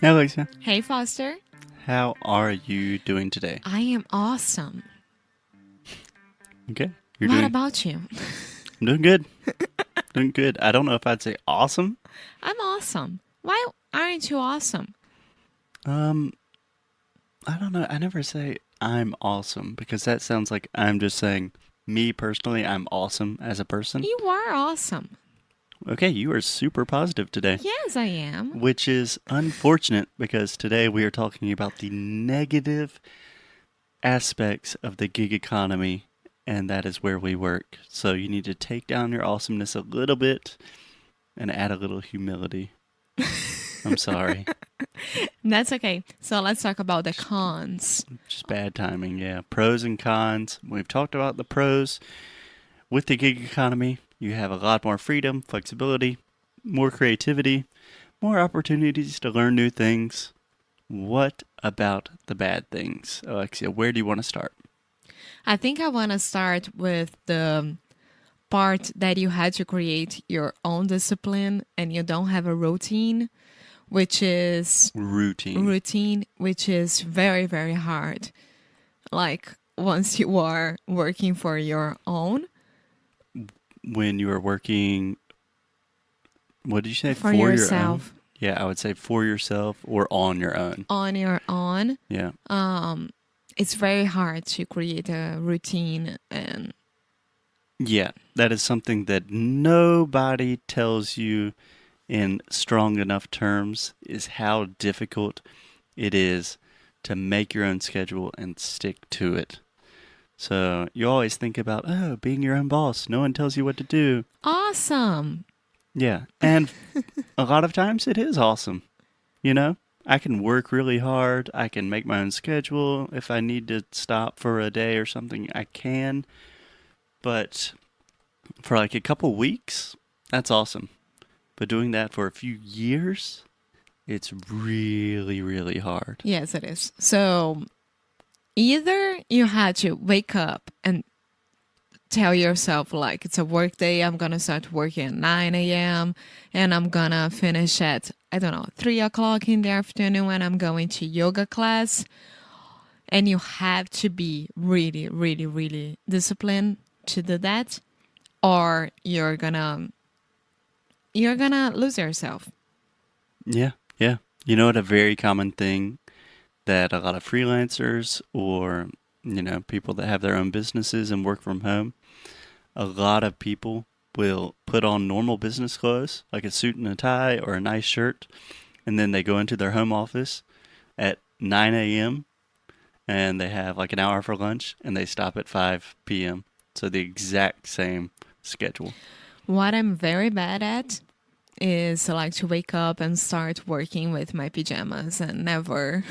Hey, Lisa. Hey, Foster. How are you doing today? I am awesome. Okay. What about you? I'm doing good. Doing good. I don't know if I'd say awesome. I'm awesome. Why aren't you awesome? Um, I don't know. I never say I'm awesome because that sounds like I'm just saying me personally, I'm awesome as a person. You are awesome. Okay, you are super positive today, Yes, I am. which is unfortunate because today we are talking about the negative aspects of the gig economy, and that is where we work. So you need to take down your awesomeness a little bit and add a little humility. I'm sorry. That's okay. So let's talk about the cons. Just bad timing, yeah. Pros and cons. We've talked about the pros. With the gig economy, you have a lot more freedom, flexibility, more creativity, more opportunities to learn new things. What about the bad things? Alexia, where do you want to start? I think I want to start with the part that you had to create your own discipline and you don't have a routine, which is which is very, very hard. Like once you are working for your own, When you are working, what did you say? for For your own? yourself, Yeah, I would say for yourself or on your own. on your own, Yeah. it's very hard to create a routine. And Yeah, that is something that nobody tells you in strong enough terms is how difficult it is to make your own schedule and stick to it. So you always think about, oh, being your own boss. No one tells you what to do. awesome. Yeah. And a lot of times it is awesome. You know, I can work really hard. I can make my own schedule. If I need to stop for a day or something, I can. But for like a couple weeks, that's awesome. But doing that for a few years, it's really, really hard. Yes, it is. So either you had to wake up and tell yourself like it's a work day, I'm gonna start working at 9 a.m. and I'm gonna finish at, I don't know, 3 o'clock in the afternoon when I'm going to yoga class. And you have to be really, really, really disciplined to do that, or you're gonna lose yourself. Yeah, yeah. You know what? A very common thing that a lot of freelancers or, people that have their own businesses and work from home, a lot of people will put on normal business clothes, like a suit and a tie or a nice shirt, and then they go into their home office at 9 a.m. and they have like an hour for lunch and they stop at 5 p.m. So the exact same schedule. What I'm very bad at is like to wake up and start working with my pajamas and never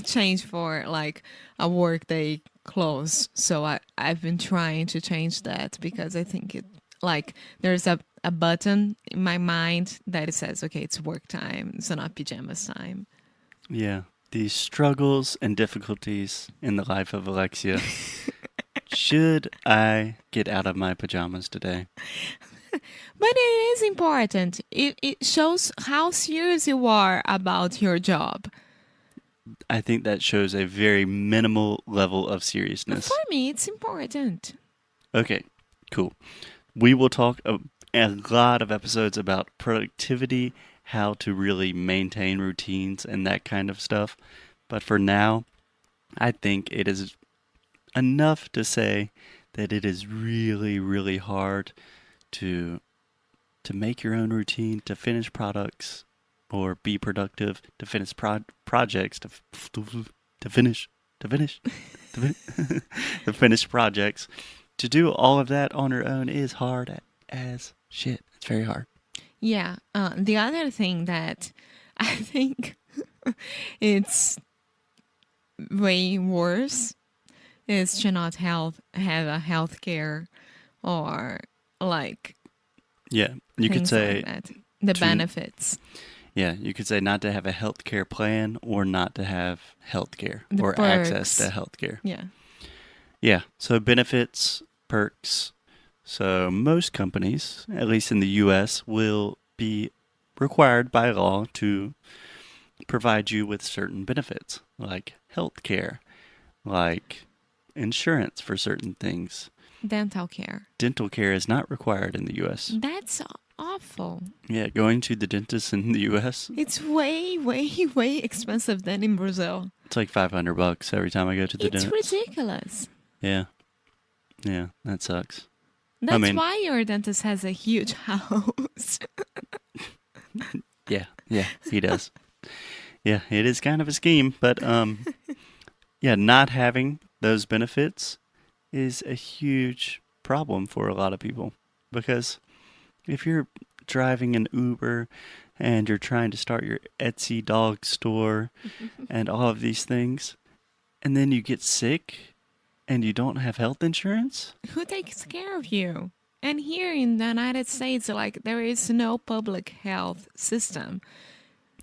change for like a workday clothes. So I've been trying to change that because I think it like there's a button in my mind that it says, okay, it's work time, it's not pajamas time. Yeah, the struggles and difficulties in the life of Alexia. Should I get out of my pajamas today? But it is important. It shows how serious you are about your job. I think that shows a very minimal level of For seriousness. me, it's important. Okay, cool. We will talk a lot of episodes about productivity, how to really maintain routines and that kind of stuff. But for now, I think it is enough to say that it is really, really hard to make your own routine, to finish products or be productive, to finish projects, to finish, to finish, to, to finish projects. To do all of that on your own is hard as shit. It's very hard. Yeah. The other thing that I think it's way worse is to not have a health care or like Yeah, you could things like say that. The to benefits, yeah, you could say not to have a healthcare plan or not to have healthcare the or access to perks. healthcare. Yeah. Yeah, so benefits, perks. So most companies, at least in the US, will be required by law to provide you with certain benefits, like health care, like insurance for certain things. Dental care. Dental care is not required in the U.S. That's awful. Yeah, going to the dentist in the U.S., It's way, way, way expensive than in Brazil. it's like $500 every time I go to the It's dentist. ridiculous. Yeah. Yeah, that sucks. That's mean- why your dentist has a huge house. Yeah, he does. Yeah, it is kind of a scheme, but yeah, not having those benefits is a huge problem for a lot of people, because if you're driving an Uber and you're trying to start your Etsy dog store and all of these things, and then you get sick and you don't have health insurance, Who takes care of you? And here in the United States, like there is no public health system.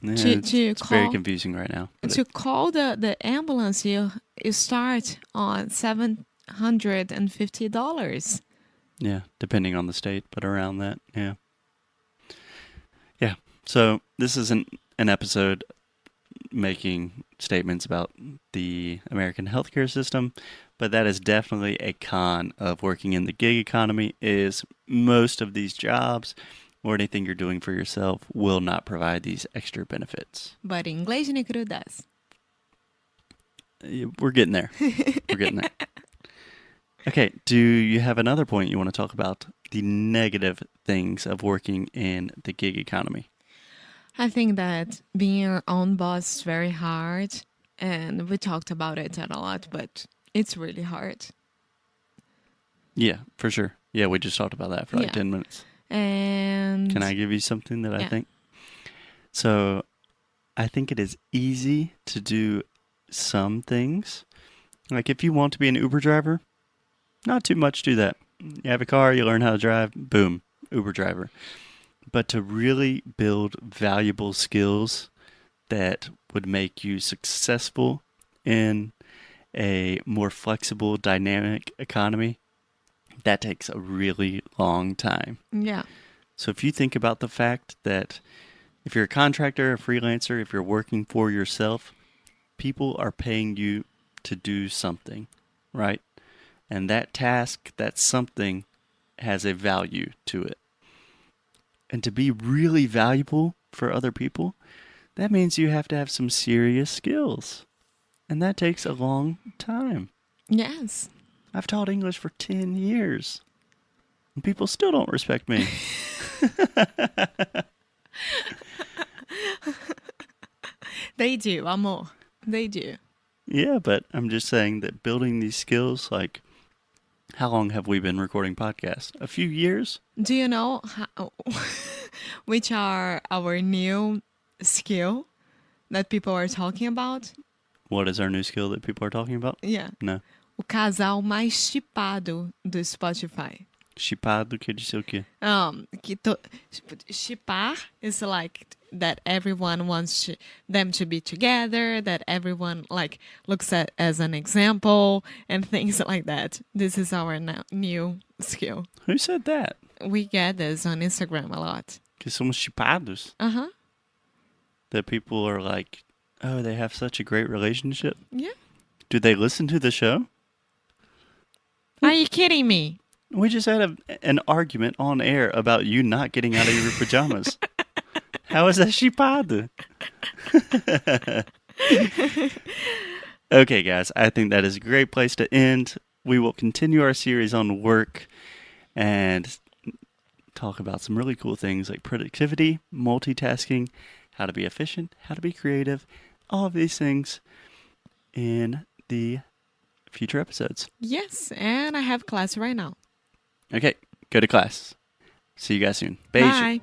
yeah, To it's very call- confusing right now. But To call the ambulance, you start on $750. yeah, depending on the state, but around that, yeah. Yeah, so this isn't an episode making statements about the American healthcare system, but that is definitely a con of working in the gig economy, is most of these jobs or anything you're doing for yourself will not provide these extra benefits. But Inglês Negro does. We're getting there. We're getting there. Okay, do you have another point you want to talk about? The negative things of working in the gig economy. I think that being your own boss is very hard. And we talked about it a lot, but it's really hard. Yeah, for sure. Yeah, we just talked about that for like Yeah. 10 minutes. And Can I give you something that I Yeah. think? So, I think it is easy to do some things. Like if you want to be an Uber driver, not too much do that. You have a car, you learn how to drive, boom, Uber driver. But to really build valuable skills that would make you successful in a more flexible, dynamic economy, that takes a really long time. yeah. So if you think about the fact that if you're a contractor, a freelancer, if you're working for yourself, people are paying you to do something, right? And that task, that something, has a value to it. And to be really valuable for other people, that means you have to have some serious skills. And that takes a long time. Yes. I've taught English for 10 years. And people still don't respect me. They do, amor. They do. Yeah, but I'm just saying that building these skills, like, how long have we been recording podcasts? A few years? Do you know how, which are our new skill that people are talking about? What is our new skill that people are talking about? Yeah. No. O casal mais chipado do Spotify. Chipado quer dizer o quê? Chipar is like that everyone wants them to be together, that everyone like looks at as an example and things like that. This is our new skill. Who said that? We get this on Instagram a lot. Que somos chipados? Uh-huh. That people are like, oh, they have such a great relationship? Yeah. Do they listen to the show? Are you kidding me? We just had an argument on air about you not getting out of your pajamas. How is that chipado? Okay, guys, I think that is a great place to end. We will continue our series on work and talk about some really cool things like productivity, multitasking, how to be efficient, how to be creative, all of these things in the future episodes. Yes, and I have class right now. Okay, go to class. See you guys soon. Beijo. Bye.